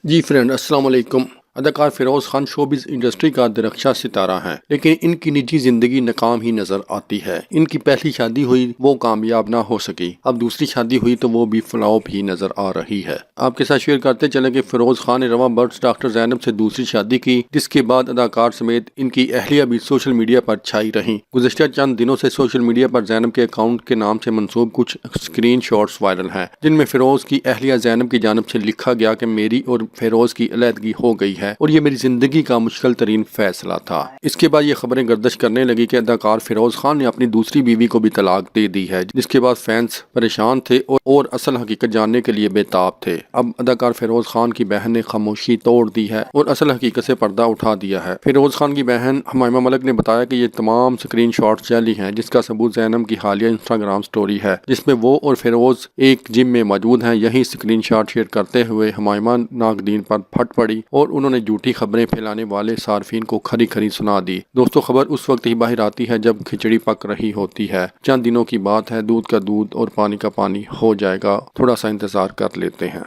जी friend, अस्सलाम वालेकुम। अदाकार फिरोज खान शोबिज़ इंडस्ट्री का दरख्शा सितारा है, लेकिन इनकी निजी जिंदगी नाकाम ही नजर आती है। इनकी पहली शादी हुई, वो कामयाब ना हो सकी। अब दूसरी शादी हुई तो वो भी फ्लॉप ही नजर आ रही है। आपके साथ शेयर करते चले कि फिरोज खान ने रवा बर्ड्स डॉक्टर जैनब से दूसरी शादी की, जिसके बाद अदाकार समेत इनकी अहलिया भी सोशल मीडिया पर छाई रही। गुज़िश्ता चंद दिनों से सोशल मीडिया पर जैनब के अकाउंट के नाम से मंसूब कुछ स्क्रीन शॉट्स वायरल हैं, जिनमें फिरोज की अहलिया जैनब की जानब से लिखा गया कि मेरी और फिरोज की अलहदगी हो गई है और ये मेरी जिंदगी का मुश्किल तरीन फैसला था। इसके बाद ये खबरें गर्दिश करने लगी कि अदाकार फिरोज खान ने अपनी दूसरी बीवी को भी तलाक दे दी है, जिसके बाद फैंस परेशान थे और असल हकीकत जानने के लिए बेताब थे। अब अदाकार फिरोज खान की बहन ने खामोशी तोड़ दी है और असल हकीकत से पर्दा उठा दिया है। फिरोज खान की बहन हमायमा मलिक ने बताया कि ये तमाम स्क्रीन शॉट्स जाली हैं, जिसका सबूत जैनब की हालिया इंस्टाग्राम स्टोरी है, जिसमें वो और फिरोज एक जिम में मौजूद हैं। यही स्क्रीन शॉट शेयर करते हुए हमायमा नाकदीन पर फट पड़ी और उन्होंने झूठी खबरें फैलाने वाले सार्फिन को खरी खरी सुना दी। दोस्तों, खबर उस वक्त ही बाहर आती है जब खिचड़ी पक रही होती है। चंद दिनों की बात है, दूध का दूध और पानी का पानी हो जाएगा। थोड़ा सा इंतजार कर लेते हैं।